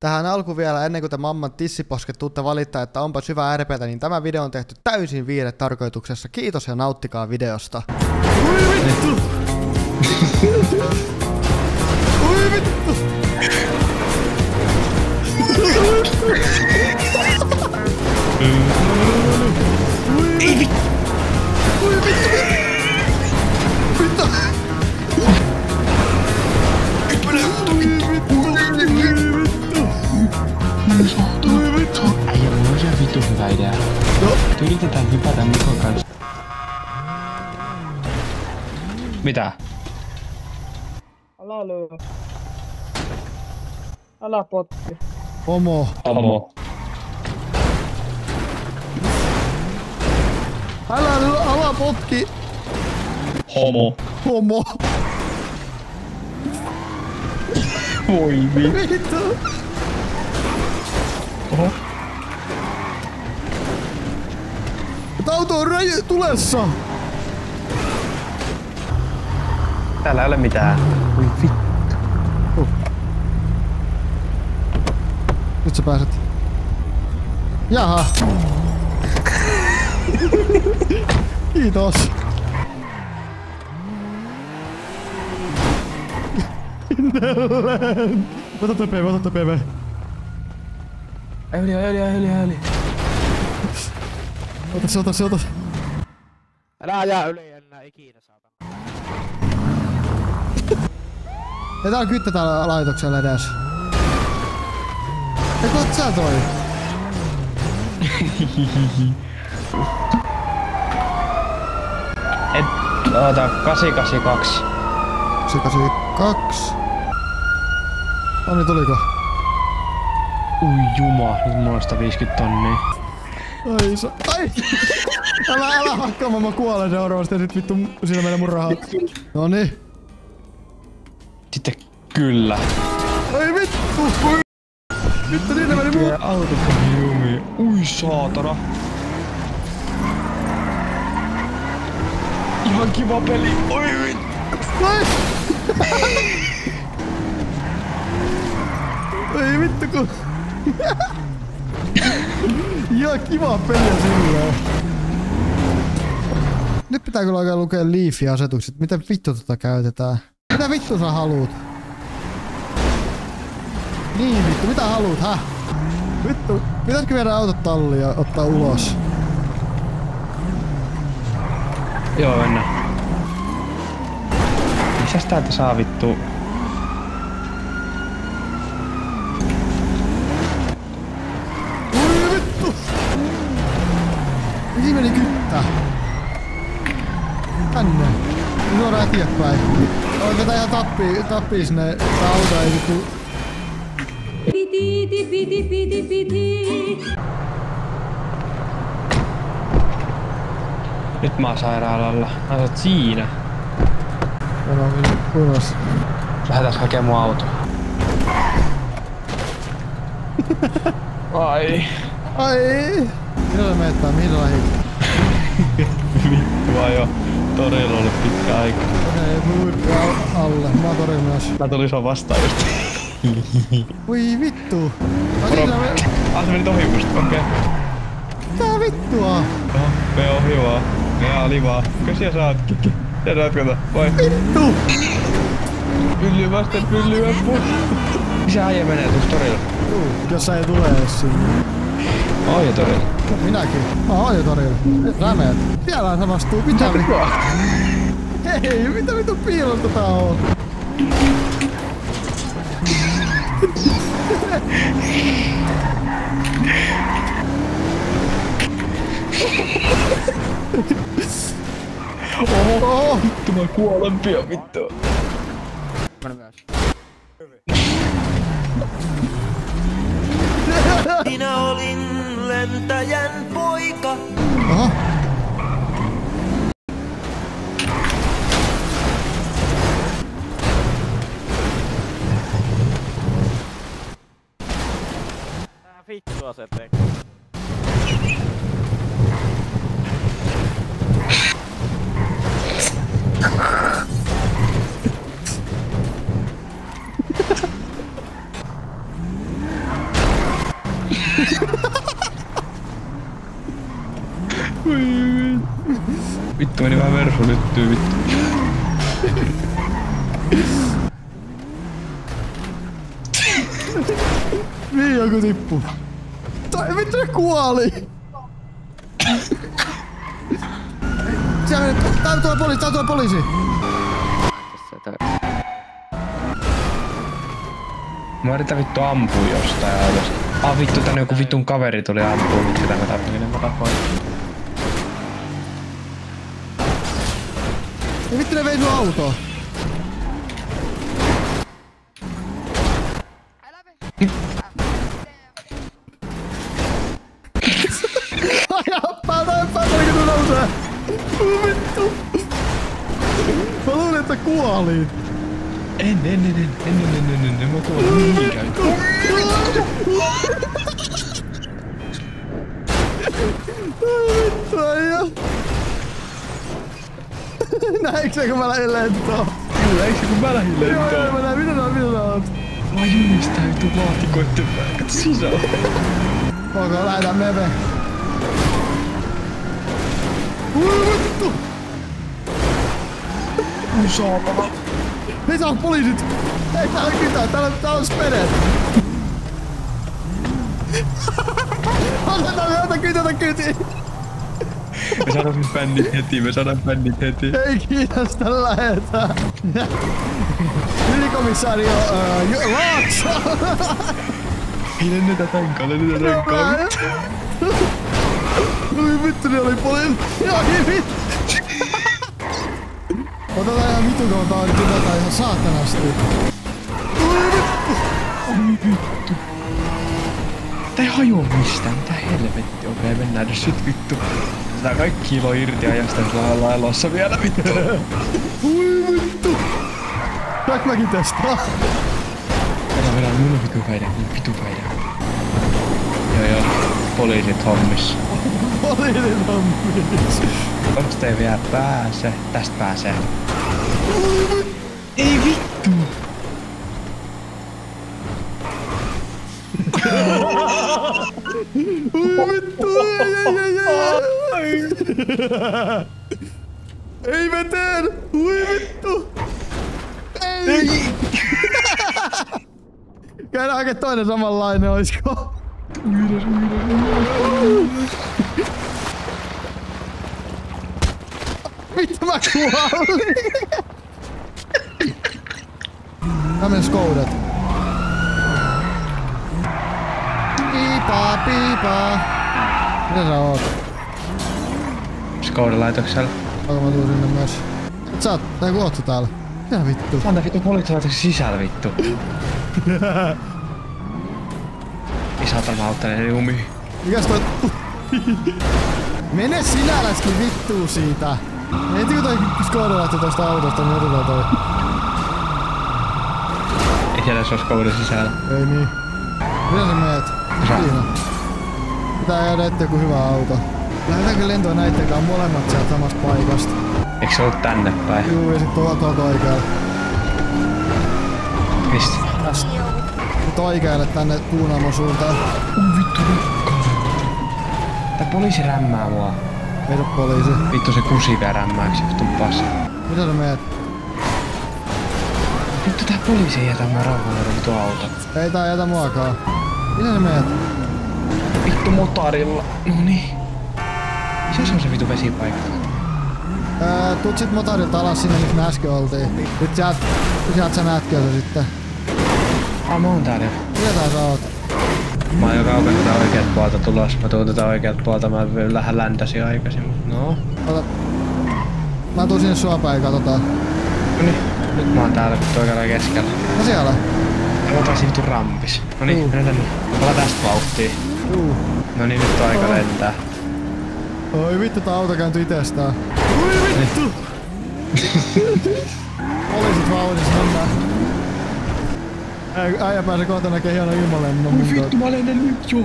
Tähän alku vielä, ennen kuin te mamman tissiposket tuutte valittaa, että onpa syvä ärpeätä, niin tämä video on tehty täysin viihdetarkoituksessa. Kiitos ja nauttikaa videosta. Ui vittu! Ui vittu! Ui vittu! Ui vittu! Vittu! Äijä, mulla on ihan vittu hyvä idea. No. Yritetään hypätä Mikon kanssa. Mitä? Älä lyö. Älä potki. Homo. Homo. Älä potki. Homo. Homo. Voi Vittu. Oho. Auto on tulessa. Täällä ei ole mitään. Voi vittu. Nyt sä pääset. Jaha. Kiitos. Ota toi PV, ota toi PV. Yli. Ota se. Älä ajaa yli enää ikinä, saatana. Ja tää on kyttä täällä laitoksella edes. Eikö oot sä toi? Oota, 882. 82. Onni tuliko? Ui juma, nyt mulla on 150 tonnia. Ai! Älä hakkaa, mä kuolen seuraavasti ja sit vittu siinä menee mun rahaa. Noniin. Sitten kyllä. Ai vittu! Vittu, siinä meni mun... Auto pani jumiin. Ui saatana. Ihan kiva peli. Oi vittu. Ai! Ai vittu kun... Ihan kivaa peliä silleen. Nyt pitää kyllä oikein lukea Leafy-asetukset. Miten vittu tota käytetään? Mitä vittu sä haluut? Niin vittu, mitä haluut, häh? Vittu, pitäisikö viedä autot talliin ja ottaa ulos? Joo, mennään. Mitäs täältä saa vittu? Ui vittu! Mihin meni kyttä? Tänne. Suoraan eteenpäin. Otetaan ihan tappii sinne. Tää auto ei vittu... Nyt mä oon sairaalalla. Asut siinä. Mennään ulos. Lähdetään hakemaan mun auto. Ai. Ai! Mitä sä meet tää? Mihin sä lähit? Vittu, mä oon jo torilla ollut pitkä aika. Okei, muurppi alle. Mä oon torilla myös. Mä tulin sua vastaan just. Voi vittu! Se menit ohi musta, okei. Mitä vittua? Oho, me ohi vaan. Me ali vaan. Kyllä sä ootkin. Sä saat kato, vai? Vittu! Pylly vasten pyllyä pois. Missä äijä menee tuossa torilla? Jos sä ei tule edes sinne. Mä oon jo torilla. Minäkin. Mä oon jo torilla. Nyt sä meet. Siellä se vastuu. Mitä vittu? Hei, mitä vittu piilosta tää on? Oho! Vittu mä kuolen pian vittu. Mä myös. Minä olin lentäjän poika. Aha! Tää vittua se tekee. Vittu meni vähän versulyttyy vittu. Niin joku tippu. Tai vittu ne kuoli! Täällä tulee poliisi! Mä yritän vittu ampua jostain autosta. Vittu tänne joku vittun kaveri tuli ampua, miksi tämä tappinen mä tapoin. Ja vittu ne vei sun autoa. Ajaa päältä kun tuu nousee. Vittu. Mä luulin, että kuoli. En. Mä kuulin mihinkään. Vittu aijaa. Näinkö se kun mä lähdin lentoon? Kyllä, eikö se kun mä lähdin lentoon? Joo, mä näin. Mitä sä oot? Mä jumistaa vittu laatikoitten päälle. Kato sisään. Ok, lähdetään meve. Vittu! Saatana. Ei saa poliisit! Ei täällä on kytää, täällä on spedet! Ota kytiin! Me saadaan bändit heti. Ei kiinnosta lähetään! Ylikomissaario Laakso! Ei lennetä tankaa. Oi vittu, ne oli poliisi! Ai vittu! Otetaan ihan vittu kohta on kytätään ihan saatanasti. Oi vittu. Tää ei hajua mistään, mitä helvetti. Okei, mennään nyt sit vittu. Tää kaikki kilo irti ja jästään sillä elossa vielä vittu. Oi vittu. Saanko mäkin testaa? Vedä, mun on vitu päivä. Joo, poliisit hommis. Poliisit hommis. Onks te vielä pääse? Tästä pääsee. Ei vittu! Oi vittu! Ei veteen! Oi vittu! Ei! Käydään oikein toinen samanlainen, oisko? Vittu mä kuolin! Mä menen skoudet. Piipaa. Mitä sä oot? Skoudalaitoksella. Onko mä tuun sinne myös? Et sä oot, tai kun oot sä täällä? Mitä vittu? Mä oon tää vittu poliisilaitoksen sisällä vittu. Ei saatana auttaneen jumi. Mikäs toi? Mene sinä läskin vittuu siitä! Heti kun toi Skoda lähtee tosta autosta, niin otetaan toi. Ei siellä se oo Skoda sisällä. Ei niin. Mitä sä meet? Siinä. Pitää jäädä ette joku hyvä auto. Lähdetäänkö lentoon näittenkään molemmat sieltä samasta paikasta? Eiks se oo tänne päin? Juu, ja sit tuolta oikealle. Mistä? Tästä. Nyt oikealle tänne Kuunaamon suuntaan. Vittu rukkaa. Tää poliisi rämmää mua. Ei oo poliisi. Vittu se kusi vielä rämmääks vittu passa. Mitä sä meet? Vittu tää poliisi ei jätä mua rauhalla vittu auto. Ei tää jätä muakaan. Mitä sä meet? Vittu motarilla. Noniin. Missä se on se vittu vesipaikka? Tuut sit motorilta alas sinne, missä me äsken oltiin. Nyt sieltä sä näetkö se sitten. Mä oon täällä jo. Mitä tää sä oot? Mä oon jo kaukana tätä oikealta puolta tulos. Mä tuun tätä oikealta puolta. Mä vähän läntäsin aikaisin. No. Ota. Mä tuun sinne sua päin, katsotaan. Noniin. Nyt mä oon täällä vittu oikealla keskellä. No siellä. Ja mä taisin vittu rampis. Noniin, mennään tänne. Ollaan tästä vauhtia. Noniin, nyt on aika lentää. Oi vittu, tää auto kääntyi itestään. Oi vittu! Poliisit vauhdissa mennään. Äijä pääsee kohta näkee hienon ilmalennon. Oi vittu, mä lennän nyt jo.